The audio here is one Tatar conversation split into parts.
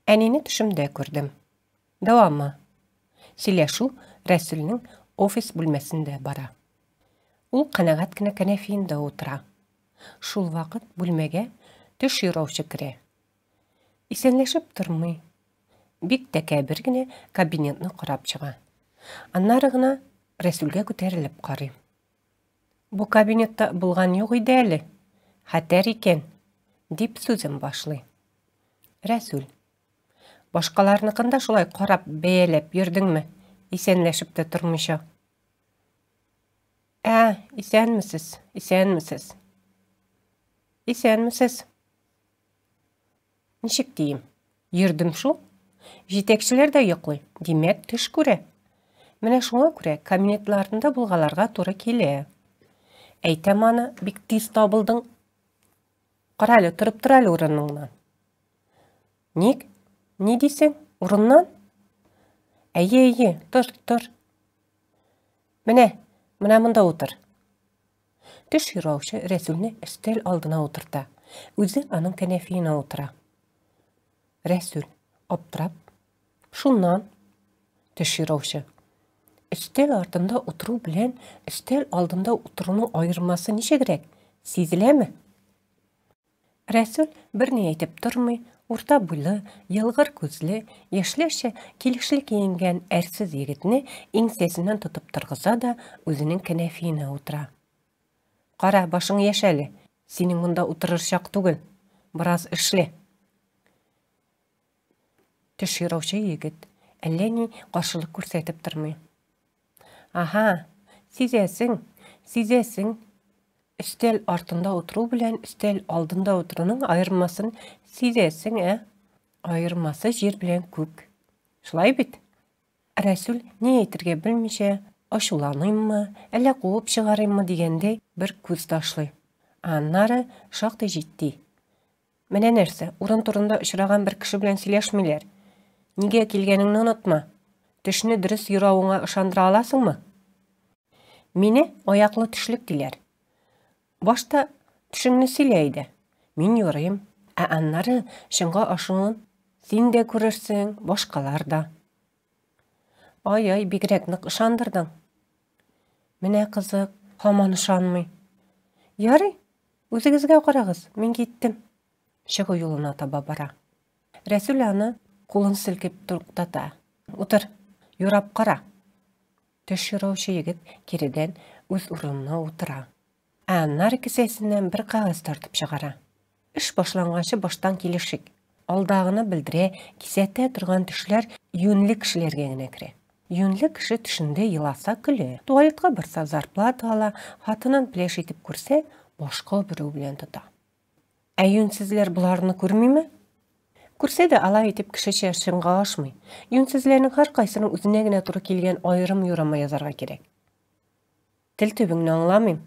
Әнини түшімде көрдім. Давамы. Сөйләшү Рәсүлнең офис бүлмәсендә бара. Ул канәгать кенә кәнәфиендә утыра. Шул вакыт бүлмәгә төш юраучы керә. Исәнләшеп тормый. Бик тәкәббер генә кабинетны карап чыга. Аннары гына Рәсүлгә күтәрелеп карый. Бу кабинетта булган юк иде әле. Хәтәр икән, дип сүзен башлый. Рәсүл: Башкаларныкында шулай карап бәяләп йөрдеңме? Исәнләшеп тә тормыйча. Исәнмесез, исәнмесез. Исәнмесез. Ничек дiyim? Йөрдем шул. Җитәкчеләр дә йоклый. Димәк, төш күрә. Менә шуңа күрә кабинетларында булгаларга туры килә. Әйтәм аны, бик тиз табылдың. Кара әле, торып тор әле урыныңнан. Ник? Ни дисең? Урыннан? Әйе, тор. Менә монда утыр. Төш юраучы Рәсүлне өстәл алдына утырта. Үзе аның кәнәфиенә утыра. Рәсүл аптырап: Шуннан. Төш юраучы: Өстәл артында утыру белән өстәл алдында утыруның айырмасы ничегрәк? Сизеләме? Рәсүл берни әйтеп тормый, урта буйлы, ялгыр күзле, яшьләрчә килешле киенгән әрсез егетне иңсәсеннән тотып торгыза да үзенең кәнәфиенә утыра. Кара, башың яшь әле. Синең монда утырыр чак түгел. Бераз эшле. Төш юраучы егет әллә ни каршылык күрсәтеп тормый. Сизәсең. Өстәл артында утыру белән өстәл алдында утыруның айырмасын сизәсең, Айырмасы җир белән күк. Шулай бит? Рәсүл ни әйтергә белмичә, ачуланыйммы, әллә куып чыгарыйммы дигәндәй бер күз ташлый. Аннары шактый җитди. Менә нәрсә, урын турында очраган бер кеше белән сөйләшмиләр. Нигә килгәнеңне онытма. Төшне дөрес юравыңа ышандыра аласыңмы? Мине аяклы төшлек диләр. Башта төшеңне сөйлә иде. Мин юрыйм. Аннары шуңа ашуын син дә күрерсең, башкалар да. Ай, бигрәк нык ышандырдың. Менә кызык, һаман ышанмый. Ярый, үзегезгә карагыз, мин киттем. Чыгу юлына таба бара. Рәсүл аны кулын селкеп туктата. Утыр, юрап кара. Төш юраучы егет киридән үз урынына утыра. Аннары кесәсеннән бер кагаз тартып чыгара. Эш башланганчы баштан килешик. Алдагыны белдерә, кисәтә торган төшләр юньле кешеләргә генә керә. Юньле кеше төшендә еласа көлә. Туалетка барса зарплата ала, хатынын плеш итеп күрсә, башка берәү белән тота. Юньсезләр буларны күрмиме? Күрсә дә алай итеп кешечә шыңга ашмый. Юньсезләрнең һәркайсының үзенә генә туры килгән аерым юрама язарга кирәк. Тел төбеңне аңламыйм.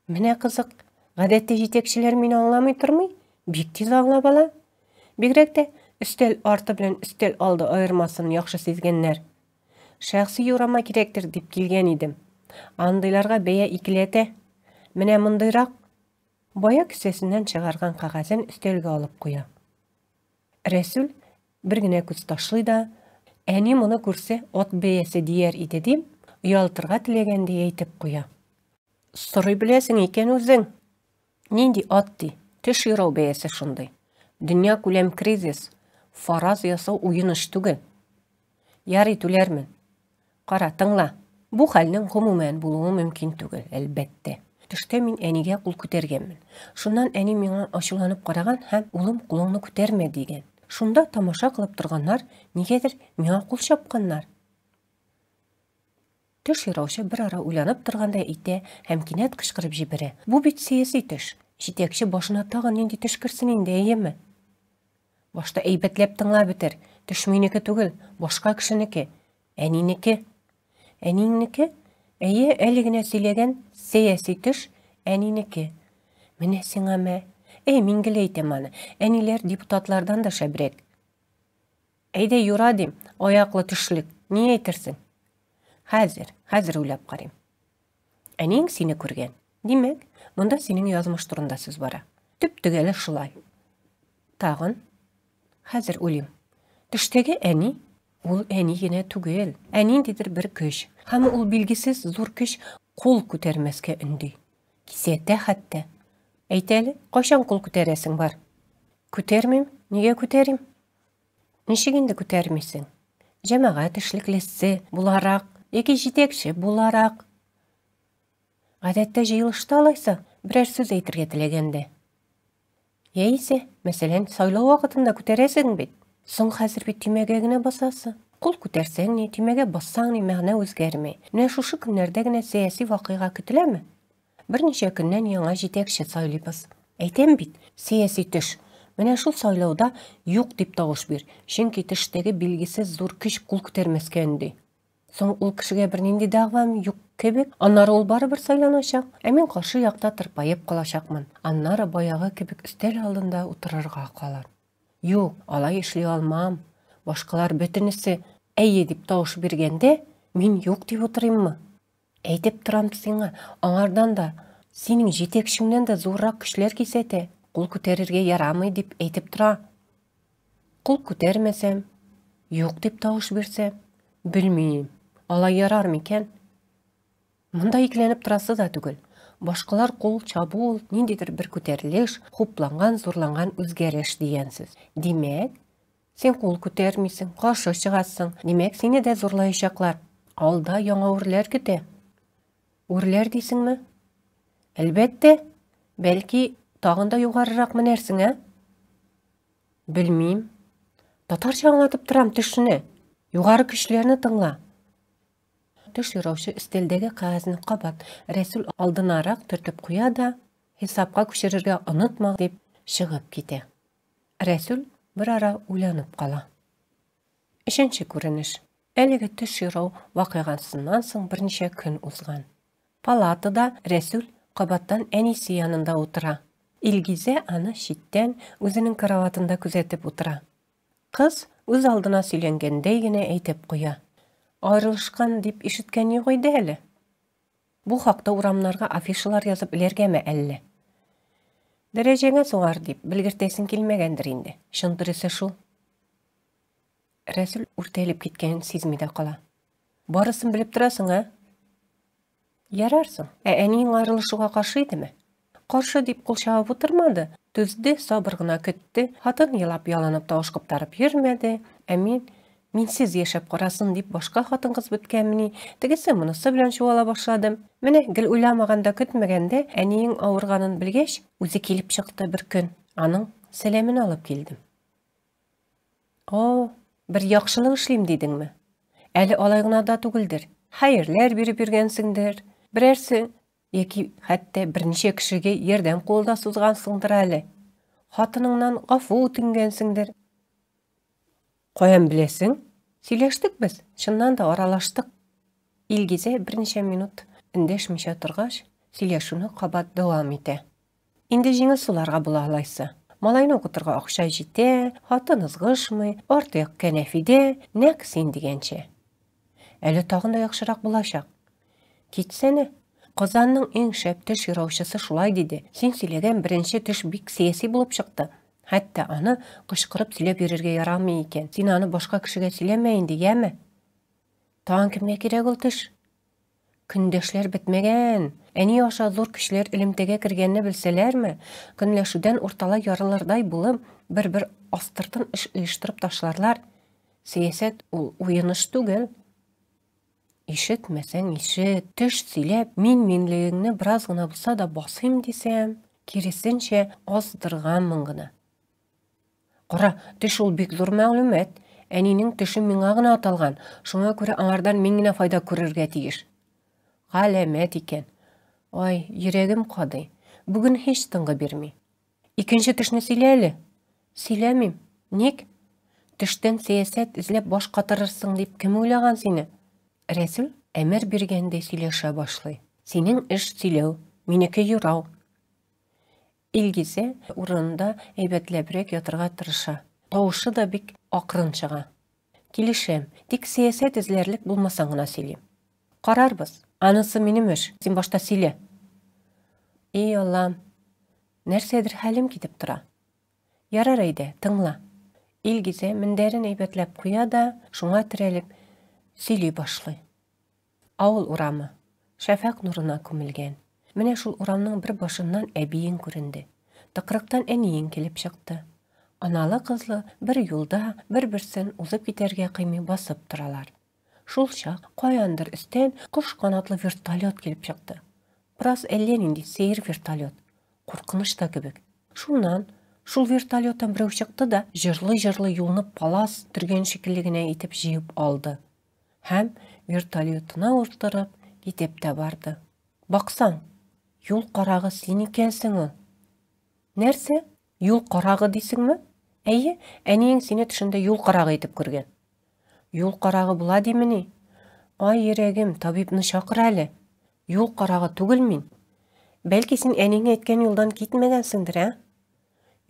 Менә кызык, гадәттә җитәкчеләр мине аңламый тормый, бик тиз аңлап ала. Бигрәк тә өстәл арты белән өстәл алды аермасын яхшы сизгәннәр. Шәхси юрама кирәктер дип килгән идем. Андыйларга бәя икеләтә. Менә мондыйрак. Бая кесәсеннән чыгарган кагазын өстәлгә алып куя. Рәсүл бер генә күз ташлый да, әни моны күрсә ат бәясе дияр иде дип, уялтырга теләгәндәй әйтеп куя. Сорый беләсең икән үзең. Нинди ат ди? Төш юрау бәясе шундый. Дөнья күләм кризис. Фараз ясау уен эш түгел. Ярый, түләрмен. Кара, тыңла. Бу хәлнең гомумән булуы мөмкин түгел, әлбәттә. Төштә мин әнигә кул күтәргәнмен. Шуннан әни миңа ачуланып караган һәм улым кулыңны күтәрмә дигән. Шунда тамаша кылып торганнар нигәдер миңа кул чапканнар. Төш юраучы бер ара уйланып торганда әйтә һәм кинәт кычкырып җибәрә. Бу бит сәяси төш. Җитәкче башына тагын нинди төш керсен инде, әйеме? Башта әйбәтләп тыңлап бетер. Төш минеке түгел, башка кешенеке. Әнинеке. Әнинеке? Әйе, әле генә сөйләгән сәяси төш әнинеке. Менә сиңа мә. Мин гел әйтәм аны. Әниләр депутатлардан да шәбрәк. Әйдә юра дим, аяклы төшлек. Ни әйтерсең? Хәзер уйлап карыйм. Әниң сине күргән. Димәк, монда синең язмыш турында сүз бара. Төп төгәле шулай. Тагын Хәзер уйлыйм. Төштәге әни, ул әни генә түгел. Әниндидер бер көч. Һәм ул билгесез зур көч кул күтәрмәскә өнди. Кисәтә хәтта. Әйт әле, кайчан кул күтәрәсең бар? Күтәрмим. Нигә күтәрим? Ничек инде күтәрмисең? Җәмәгать эшлеклесе буларак, яки җитәкче буларак. Гадәттә җыелышта алайса, берәр сүз әйтергә теләгәндә. Яисә, мәсәлән, сайлау вакытында күтәрәсең бит. Соң хәзер бит төймәгә генә басасы. Кул күтәрсәң ни, төймәгә бассаң ни, мәгънә үзгәрмәй. Менә шушы көннәрдә генә сәяси вакыйга көтеләме? Берничә көннән яңа җитәкче сайлыйбыз. Әйтәм бит, сәяси төш. Менә шул сайлауда юк дип тавыш бир. Чөнки төштәге билгесез зур көч кул күтәрмәскә өнди. Соң ул кешегә бернинди дәгъвам юк кебек, аннары ул барыбер сайланачак. Ә мин каршы якта тырпаеп калачакмын. Аннары баягы кебек өстәл алдында утырырга калыр. Юк, алай эшли алмам. Башкалар бөтенесе әйе дип тавыш биргәндә, мин юк дип утырыйммы? Әйтеп торам сиңа, аңардан да, синең җитәкчеңнән дә зуррак көчләр кисәтә. Кул күтәрергә ярамый дип әйтеп тора. Кул күтәрмәсәм, юк дип тавыш бирсәм, белмим, алай ярар микән? Монда икеләнеп торасы да түгел. Башкалар кул чабул, ниндидер бер күтәрелеш, хупланган, зурланган үзгәреш дигәнсез. Димәк, син кул күтәрмисең, каршы чыгасың. Димәк, сине дә зурлаячаклар. Алда яңа үрләр көтә. Үрләр дисеңме? Әлбәттә, бәлки тагын да югарырак менәрсең, ә? Белмим. Татарча аңлатып торам төшне. Югары көчләрне тыңла. Төш юраучы өстәлдәге кәгазьне кабат Рәсүл алдынарак төртеп куя да, хисапка күчерергә онытма дип чыгып китә. Рәсүл бер ара уйланып кала. Өченче күренеш. Әлеге төш юрау вакыйгасыннан соң берничә көн узган. Палатада Рәсүл кабаттан әнисе янында утыра. Илгизә аны читтән үзенең караватында күзәтеп утыра. Кыз үз алдына сөйләнгәндәй генә әйтеп куя. Аерылышкан дип ишеткән юк иде әле. Бу хакта урамнарга афишалар язып эләргәме әллә? Дәрәҗәңә сугар дип белгертәсең килмәгәндер инде. Шындырысы шул. Рәсүл үртәлеп киткәнен сизми дә кала. Барысын белеп торасың, ә? Ярарсың. Әниң аерылышуга каршы идеме? Каршы дип кул чабып утырмады. Түзде, сабыр гына көтте. Хатын елап яланып тавыш куптарып йөрмәде. Ә минсез яшәп карасын дип башка хатын-кыз беткәнмени, тегесе монысы белән чуала башладым. Менә гел уйламаганда, көтмәгәндә әниең авырганын белгәч, үзе килеп чыкты бер көн. Аның сәламен алып килдем. О, бер яхшылык эшлим дидеңме? Әле алай гына да түгелдер. Хәерләр биреп йөргәнсеңдер. Берәрсе яки хәтта берничә кешегә ярдәм кулда сузгансыңдыр әле. Хатыныңнан гафу үтенгәнсеңдер. Каян беләсең? Сөйләштек без, чыннан да аралаштык. Илгизә берничә минут эндәшмичә торгач, сөйләшүне кабат дәвам итә. Инде җиңел суларга була алайсы. Малайны укытырга акча җитә, хатын ызгышмый, артык кәнәфидә, нәкъ син дигәнчә. Әле тагын да яхшырак булачак. Китсәне, Казанның иң шәп төш юраучысы шулай диде. Син сөйләгән беренче төш бик сәяси булып чыкты. Хәтта аны кычкырып сөйләп йөрергә ярамый икән. Син аны башка кешегә сөйләмә инде, яме? Тагын кемгә кирәк ул төш? Көндәшләр бетмәгән. Әни аша зур көчләр элемтәгә кергәнне белсәләрме, көнләшүдән урталай ярылырдай булып, бер астыртын эш оештырып ташларлар. Сәясәт ул уеныш түгел. Ишетмәсәң ишет, төш сөйләп, минлегеңне бераз гына булса да басыйм дисәм, киресенчә аздырганмын гына. Кара, төш ул бик зур мәгълүмат. Әнинең төше миңа гына аталган. Шуңа күрә аңардан мин генә файда күрергә тиеш. Галәмәт икән. Ай, йөрәгем кадый. Бүген һич тынгы бирми. Икенче төшне сөйлә әле. Сөйләмим. Ник? Төштән сәясәт эзләп баш катырырсың дип кем уйлаган сине? Рәсүл әмер биргәндәй сөйләшә башлый. Синең эш сөйләү, минеке юрау. Илгизә урынында әйбәтләбрәк ятырга тырыша. Тавышы да бик акрын чыга. Килешәм, тик сәясәт эзләрлек булмасаң гына сөйлим. Карарбыз. Анысы минем эш. Син башта сөйлә. Эй Аллам, нәрсәдер хәлем китеп тора. Ярар әйдә, тыңла. Илгизе мендерин әйбәтләп куя да, шуңа терәлеп, сөйли башлый. Авыл урамы, шәфәк нурына күмелгән. Менә шул урамның бер башыннан әбиең күренде. Тыкрыктан әниең килеп чыкты. Аналы-кызлы бер юлда бер-берсен узып китәргә кыймый басып торалар. Шул чак каяндыр өстән кош канатлы вертолет килеп чыкты. Бераз әллә нинди сейр вертолет. Куркыныч та кебек. Шуннан шул вертолеттан берәү чыкты да, җырлый-җырлый юлны палас төргән шикелле генә итеп җыеп алды. Һәм вертолетына утырып китеп тә барды. Баксаң, юл карагы син икәнсең ул. Нәрсә? Юл карагы дисеңме? Әйе, әниең сине төшендә юл карагы итеп күргән. Юл карагы була димени? Ай, йөрәгем, табибны чакыр әле. Юл карагы түгел мин. Бәлки син әниеңә әйткән юлдан китмәгәнсеңдер, ә?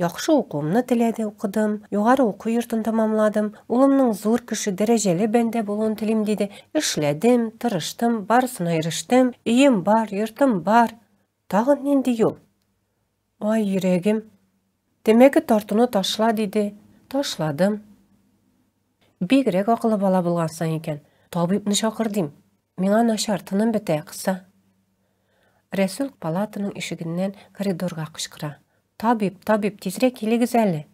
Яхшы укуымны теләде, укыдым, югары уку йортын тамамладым, улымның зур кеше дәрәҗәле бәндә булуын телим диде. Эшләдем, тырыштым, барысына ирештем, өем бар, йортым бар. Тагын нинди юл? Ай, йөрәгем. Тәмәке тартуны ташла диде. Ташладым. Бигрәк акыллы бала булгансың икән. Табибны чакыр дим. Миңа начар, тыным бетә, кыса. Рәсүл палатаның ишегеннән коридорга кычкыра. Табиб, тизрәк килегез әле.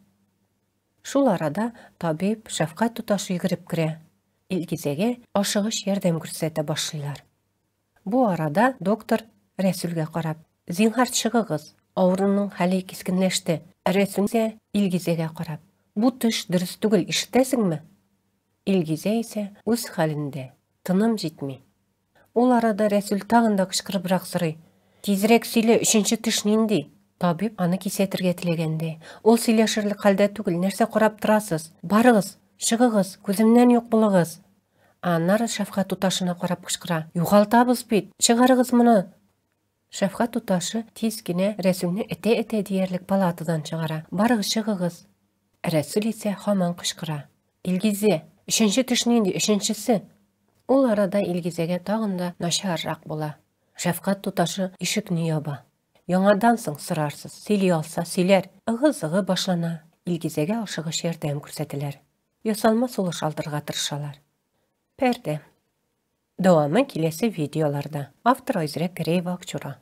Шул арада табиб шәфкать туташы йөгереп керә. Илгизәгә ашыгыч ярдәм күрсәтә башлыйлар. Бу арада доктор Рәсүлгә карап, зинһар чыгыгыз, авыруның хәле кискенләште. Рәсүл исә Илгизәгә карап, бу төш дөрес түгел, ишетәсеңме? Илгизә исә үз хәлендә, тыным җитми. Ул арада Рәсүл тагын да кычкырыбрак сорый. Тизрәк сөйлә, 3нче төш нинди? Табиб аны кисәтергә теләгәндә. Ул сөйләшерлек хәлдә түгел, нәрсә карап торасыз? Барыгыз, чыгыгыз, күземнән юк булыгыз. Аннары шәфкать туташына карап кычкыра. Югалтабыз бит, чыгарыгыз моны. Шәфкать туташы тиз генә Рәсүлне этә-этә диярлек палатадан чыгара. Барыгыз, чыгыгыз. Рәсүл исә һаман кычкыра. Илгизә, 3нче төш нинди, 3нчесе? Ул арада Илгизәгә тагын да начаррак була. Шәфкать туташы ишекне яба. Яңадан соң сорарсыз, сөйли алса сөйләр, ыгы-зыгы башлана. Илгизәгә ашыгыч ярдәм күрсәтәләр. Ясалма сулыш алдырга тырышалар. Пәрдә. Дәвамы киләсе видеоларда. Автор Айзрә Кәрәева Акчура.